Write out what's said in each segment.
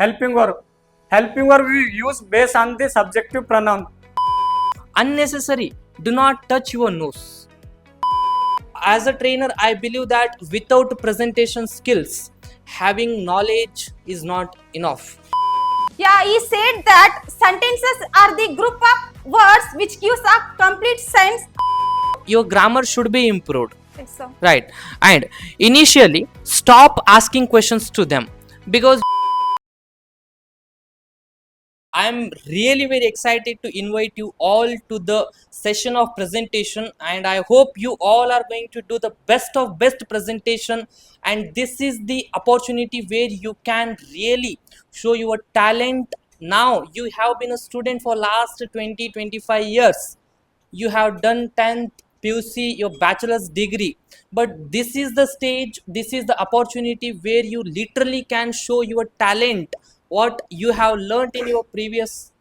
Helping verb. Helping verb we use based on the subjective pronoun. Unnecessary. Do not touch your nose. As a trainer, I believe that without presentation skills, having knowledge is not enough. Yeah, he said that sentences are the group of words which gives a complete sense. Your grammar should be improved. So, Right. And initially, stop asking questions to them, because I'm really very excited to invite you all to the session of presentation, and I hope you all are going to do the best of best presentation. And this is the opportunity where you can really show your talent. Now you have been a student for last 20-25 years. You have done 10th PUC, your bachelor's degree, but this is the stage, this is the opportunity where you literally can show your talent, what you have learned in your previous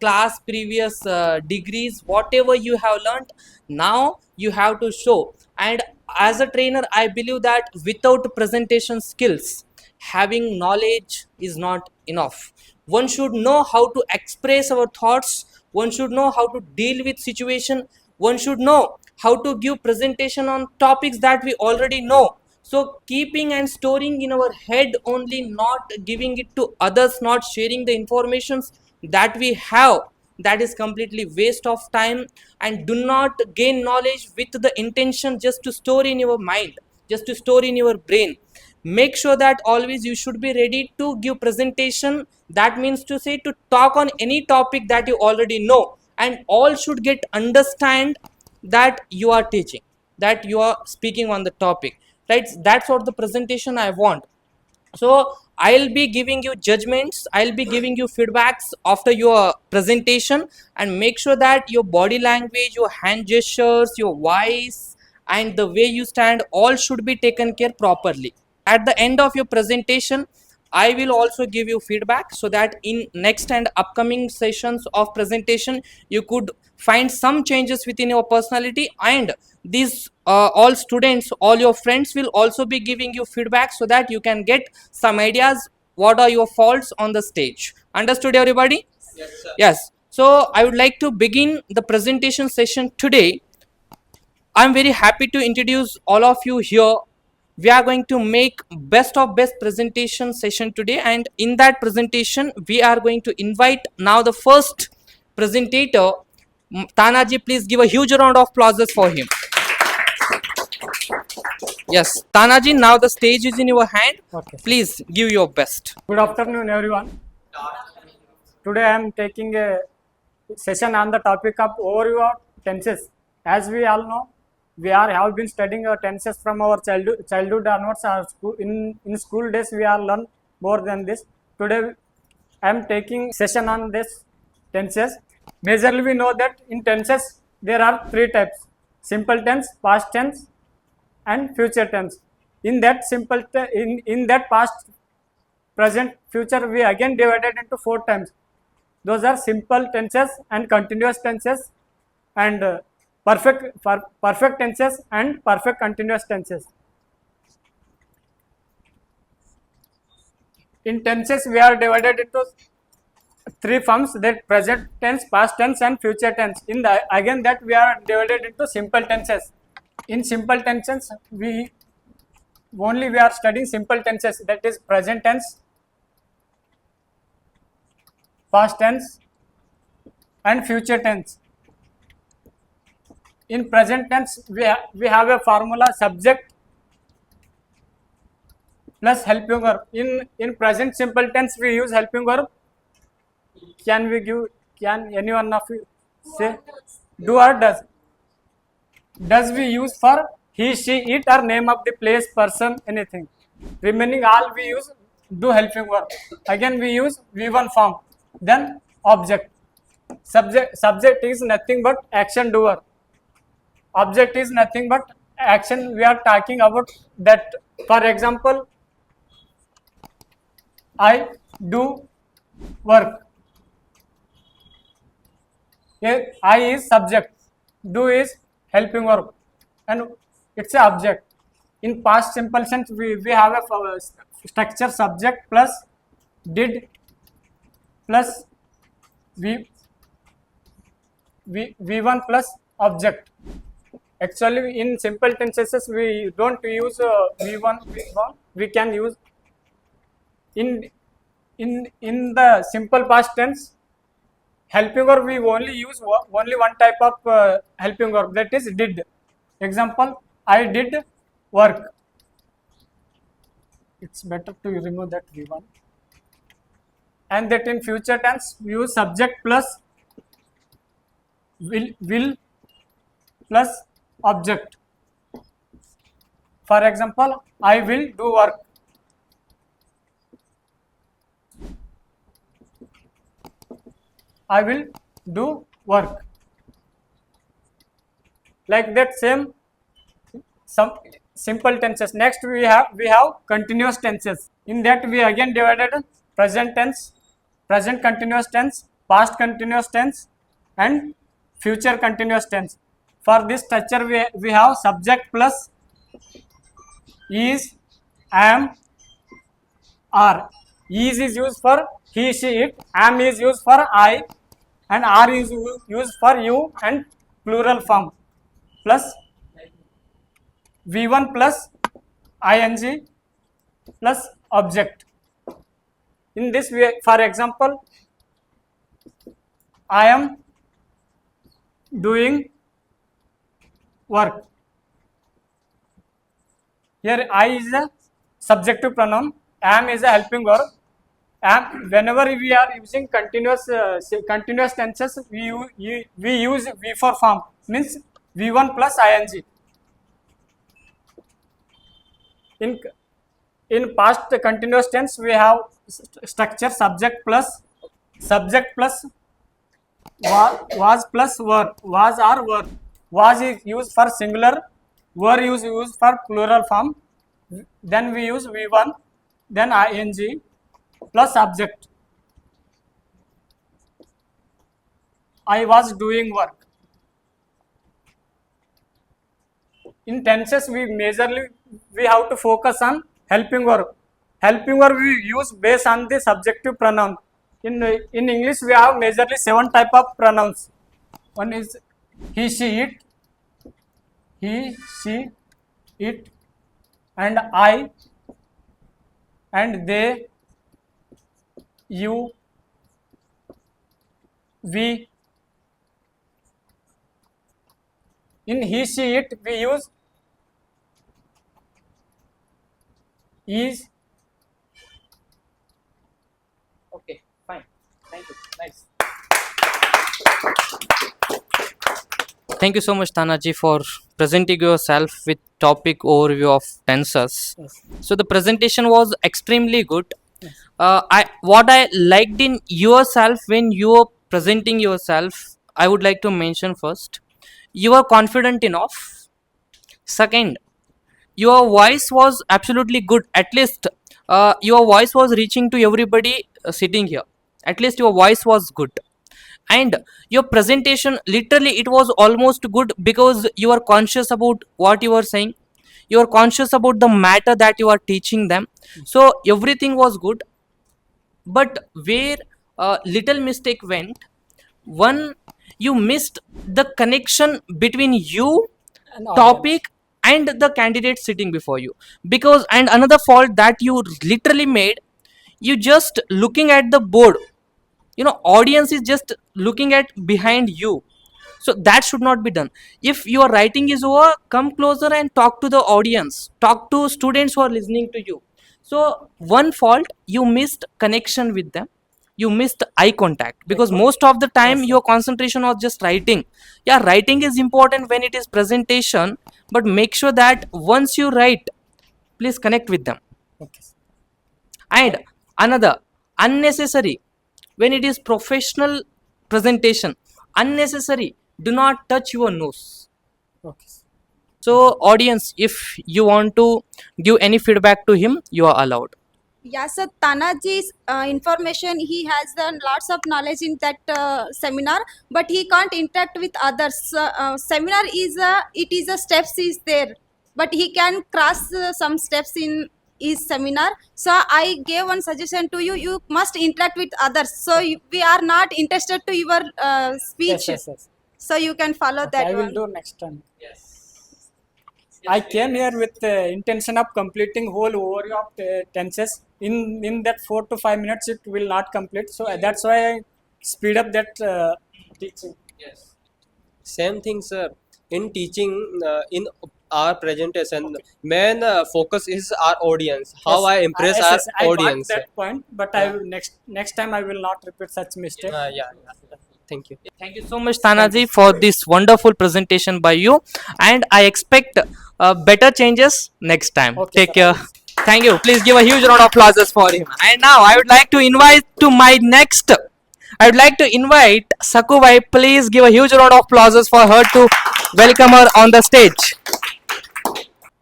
class, previous degrees, whatever you have learned. Now you have to show. And as a trainer, I believe that without presentation skills, having knowledge is not enough. One should know how to express our thoughts, one should know how to deal with situation, one should know how to give presentation on topics that we already know. So keeping and storing in our head only, not giving it to others, not sharing the informations that we have, that is completely waste of time. And do not gain knowledge with the intention just to store in your mind, just to store in your brain. Make sure that always you should be ready to give presentation, that means to say to talk on any topic that you already know, and all should get understand that you are teaching, that you are speaking on the topic, right? That's what the presentation I want. So I'll be giving you judgments, I'll be giving you feedbacks after your presentation, and make sure that your body language, your hand gestures, your voice, and the way you stand, all should be taken care properly. At the end of your presentation, I will also give you feedback, so that in next and upcoming sessions of presentation you could find some changes within your personality. And these all students, all your friends will also be giving you feedback, so that you can get some ideas what are your faults on the stage. Understood, everybody? Yes, sir. Yes. So I would like to begin the presentation session today. I'm very happy to introduce all of you here. We are going to make best of best presentation session today, and in that presentation we are going to invite now the first presentator, Tanaji. Please give a huge round of applause for him. Yes, Tanaji, now the stage is in your hand. Okay. Please give your best. Good afternoon, everyone. Today I am taking a session on the topic of overview of tenses. As we all know, we have been studying tenses from our childhood onwards. Our in school days we are learn more than this. Today I am taking session on this tenses. Majorly we know that in tenses there are three types: simple tense, past tense, and future tense. In that in that past, present, future, we again divided into four times. Those are simple tenses and continuous tenses, and perfect tenses and perfect continuous tenses. In tenses we are divided into three forms: that present tense, past tense, and future tense. In the again that we are divided into simple tenses. In simple tenses we are studying simple tenses, that is present tense, past tense, and future tense. In present tense we have a formula: subject plus helping verb. In present simple tense we use helping verb. Can anyone of you say? Do or does? Does we use for he, she, it, or name of the place, person, anything. Remaining all we use do helping verb. Again we use V1 form. Then object. Subject is nothing but action doer. Object is nothing but action we are talking about. That, for example, I do work. I is subject, do is helping verb, and it's a object. In past simple tense we have a structure: subject plus did plus v v1 plus object. Actually, in simple tenses we don't use v1 v1. We can use in the simple past tense helping verb. We only use only one type of helping verb, that is did. Example, I did work. It's better to remove that v1. And that in future tense we use subject plus will plus object. For example, I will do work. I will do work. Like that, same some simple tenses. Next we have continuous tenses. In that we again divided present tense, present continuous tense, past continuous tense, and future continuous tense. For this structure we have subject plus is, am, are. Is used for he, she, it. Am is used for I, and are is used for you and plural form. Plus v1 plus ing plus object. In this way, for example, I am doing work. Here I is a subjective pronoun, am is a helping verb. Am, whenever we are using continuous tenses, we use v4 form, means v1 plus ing. In past continuous tense we have structure subject plus was plus were. Was or were. Was is used for singular, were is used for plural form. Then we use v1, then ing plus object. I was doing work. In tenses we majorly we have to focus on helping verb. Helping verb we use based on the subjective pronoun. In English we have majorly 7 type of pronouns. One is he, she, it, and I, and they, you, we. In he, she, it we use is. Okay, fine. Thank you. Nice. Thank you so much, Tanaji, for presenting yourself with topic overview of tenses. Yes. So the presentation was extremely good. Yes. What I liked in yourself when you were presenting yourself, I would like to mention first, you are confident enough. Second, your voice was absolutely good. At least your voice was reaching to everybody sitting here. At least your voice was good. And your presentation, literally it was almost good because you are conscious about what you are saying. You are conscious about the matter that you are teaching them. So everything was good. But where little mistake went, one, you missed the connection between you And topic and the candidate sitting before you. Because, and another fault that you literally made, you just looking at the board, audience is just looking at behind you. So that should not be done. If your writing is over, come closer and talk to the audience, talk to students who are listening to you. So one fault, you missed connection with them, you missed eye contact, because most of the time your concentration was just writing. Yeah, writing is important when it is presentation, but make sure that once you write, please connect with them. Okay. And another, unnecessary, when it is professional presentation, unnecessary, do not touch your nose. Okay. So audience, if you want to give any feedback to him, you are allowed. Yeah, so Tanaji's information, he has lots of knowledge in that seminar, but he can't interact with others. Seminar is it is a steps is there, but he can cross some steps in is seminar. So I gave one suggestion to you. You must interact with others. So we are not interested to your speech. Yes. So you can follow Okay, that I will one. do next time. Yes. I came here with the intention of completing whole overview of the tenses. In that 4 to 5 minutes, it will not complete. So that's why I speed up that teaching. Yes. Same thing, sir. In teaching, in our presentation, main focus is our audience. How Yes, I impress yes, our yes, I got audience. that point, but I will next time I will not repeat such mistake. Yeah. Thank you. Thank you so much, Tanaji, for this wonderful presentation by you. And I expect better changes next time. Okay, Take sir, I care. will. Thank you. Please give a huge round of applause for him. And now I would like to invite to my next. I would like to invite Sakubai. Please give a huge round of applause for her to welcome her on the stage.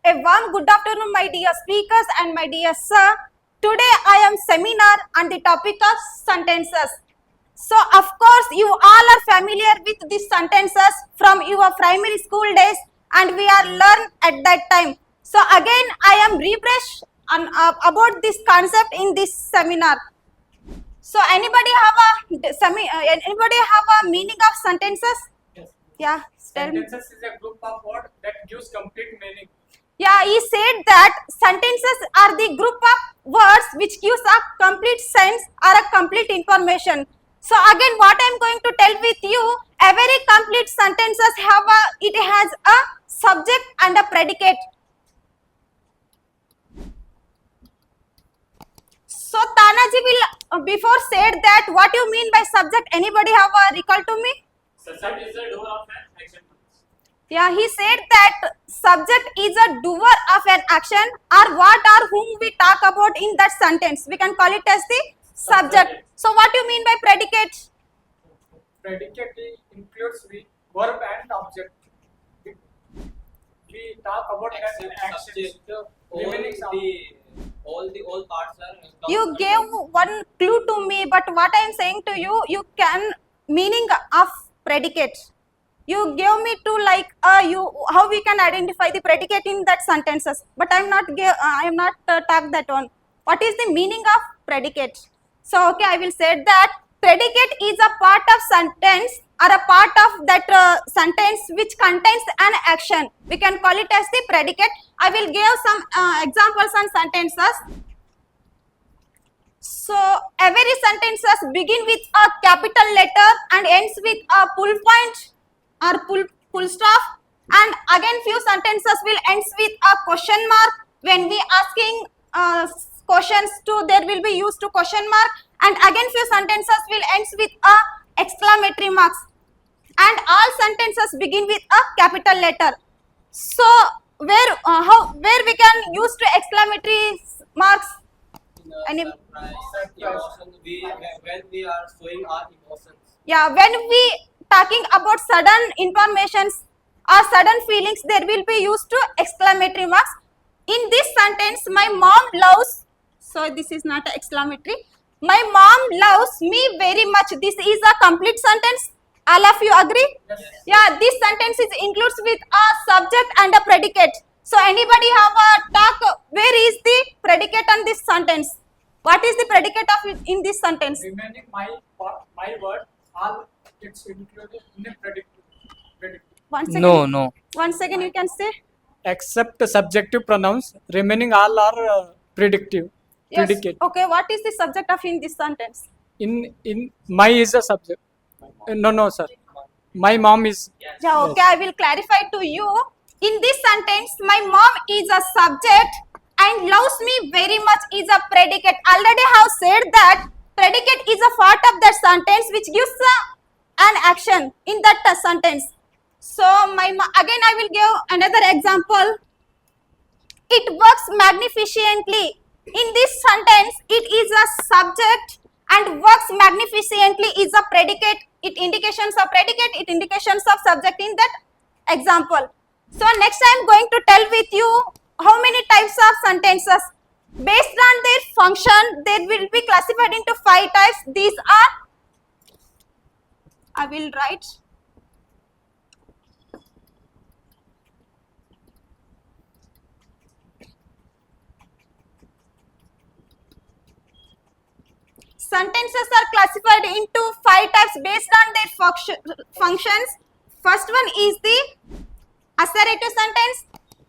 A warm good afternoon, my dear speakers and my dear sir. Today I am seminar on the topic of sentences. So of course you all are familiar with these sentences from your primary school days, and we are learned at that time. So again I am refresh on about this concept in this seminar. So anybody have a meaning of sentences? Yes. Yeah, tell me. Sentences is a group of words that gives complete meaning. Yeah, he said that sentences are the group of words which gives a complete sense or a complete information. So again, what I am going to tell with you, every complete sentences it has a subject and a predicate. So Tanaji will before said that what you mean by subject. Anybody have a recall to me? Subject is the doer of an action. Yeah, he said that subject is a doer of an action or what or whom we talk about in that sentence. We can call it as the subject. So what do you mean by predicate? Predicate includes the verb and object. We talk about that action. All parts are. You gave one clue to me, but what I am saying to you, you can meaning of predicate. You gave me to like how we can identify the predicate in that sentences, but I am not talk that one. What is the meaning of predicate? So okay, I will say that predicate is a part of sentence or a part of that sentence which contains an action. We can call it as the predicate. I will give some examples on sentences. So every sentences begin with a capital letter and ends with a full point or full stop, and again few sentences will ends with a question mark. When we asking questions to, there will be used to question mark, and again few sentences will ends with a exclamatory marks, and all sentences begin with a capital letter. So where we can use to exclamatory marks? Any- Emotion, when we are showing our emotions. Yeah, when we talking about sudden informations or sudden feelings, there will be used to exclamatory marks. In this sentence, my mom loves, so this is not a exclamatory. My mom loves me very much. This is a complete sentence. All of you agree? Yes. Yeah, this sentence is includes with a subject and a predicate. So anybody have a talk, where is the predicate on this sentence? What is the predicate of it in this sentence? Remaining my word, all it's included in a predictive. One second. No. One second, you can say. Except subjective pronouns, remaining all are predictive. Yes. Predicate. Okay, what is the subject of in this sentence? In my is a subject. No, sir. My mom is. Yeah, okay, I will clarify to you. In this sentence, my mom is a subject and loves me very much is a predicate. Already have said that predicate is a part of that sentence which gives an action in that sentence. So again I will give another example. It works magnificently. In this sentence, it is a subject and works magnificently is a predicate. It indications of predicate, it indications of subject in that example. So next I am going to tell with you how many types of sentences. Based on their function, they will be classified into 5 types. These are, I will write. sentences are classified into 5 types based on their functions. First one is the assertive sentence,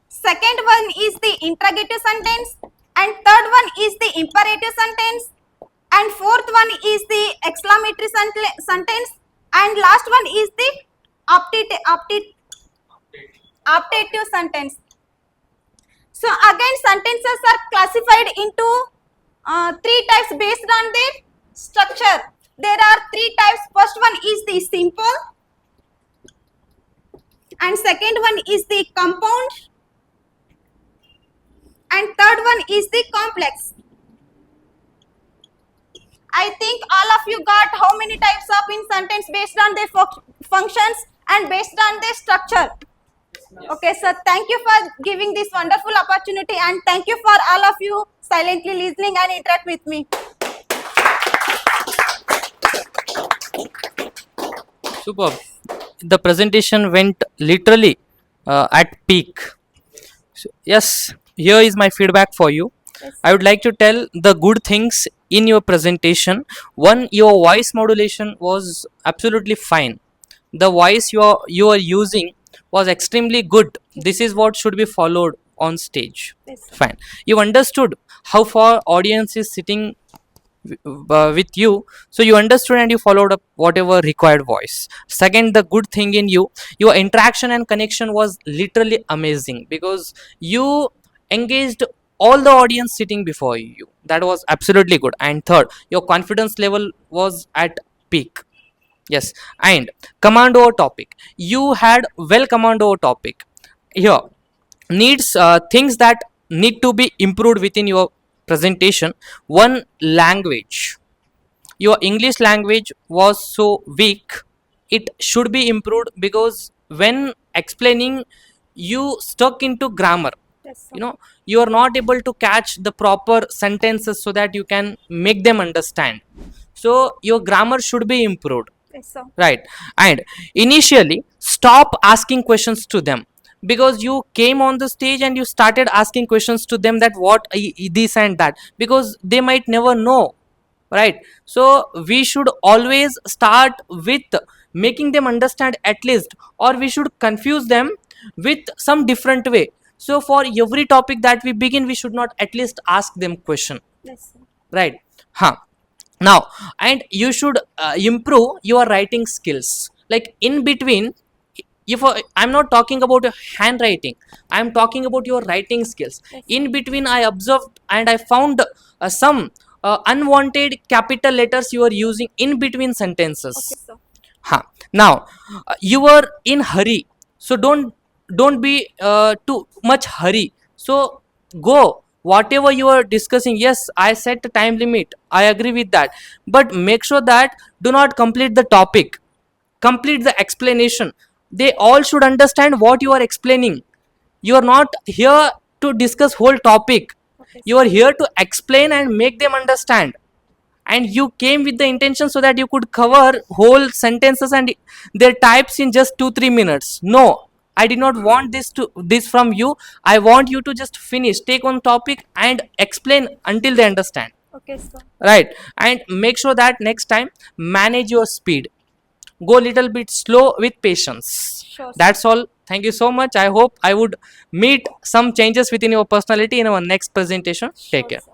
second one is the interrogative sentence, and third one is the imperative sentence, and fourth one is the exclamatory sentence, and last one is the optative sentence. So again, sentences are classified into 3 types based on their structure. There are 3 types. First one is the simple, and second one is the compound, and third one is the complex. I think all of you got how many types of in sentence based on their functions and based on their structure. Okay, so thank you for giving this wonderful opportunity, and thank you for all of you silently listening and interact with me. Superb. The presentation went literally at peak. So, yes, here is my feedback for you. Yes. I would like to tell the good things in your presentation. One, your voice modulation was absolutely fine. The voice you are using was extremely good. This is what should be followed on stage. Yes. Fine. You understood how far audience is sitting with you, so you understood and you followed up whatever required voice. Second, the good thing in you, your interaction and connection was literally amazing because you engaged all the audience sitting before you. That was absolutely good. And third, your confidence level was at peak. Yes. And command over topic, you had well command over topic. Here needs things that need to be improved within your presentation. One, language. Your English language was so weak, it should be improved because when explaining you stuck into grammar. Yes, You know, you are not able to catch the proper sentences so that you can make them understand. So your grammar should be improved. Yes, sir. Right. And initially stop asking questions to them, because you came on the stage and you started asking questions to them that what this and that, because they might never know, right? So we should always start with making them understand at least, or we should confuse them with some different way. So for every topic that we begin, we should not at least ask them question, Yes, sir. right? Now, and you should improve your writing skills, like in between. If I'm not talking about handwriting, I'm talking about your writing skills. Yes. In between, I observed and I found some unwanted capital letters you are using in between sentences. Okay, sir. Now you were in hurry, so don't be too much hurry. So go whatever you are discussing. Yes, I set the time limit, I agree with that, but make sure that do not complete the topic, complete the explanation. They all should understand what you are explaining. You are not here to discuss whole topic, Okay, you are here to explain and make them understand. And you came with the intention so that you could cover whole sentences and their types in just 2-3 minutes. No, I did not want this from you. I want you to just finish, take one topic and explain until they understand, Okay, sir. right? And make sure that next time manage your speed, go little bit slow with patience. Sure, sir. That's all. Thank you so much. I hope I would meet some changes within your personality in our next presentation. Take care. Sure, sir.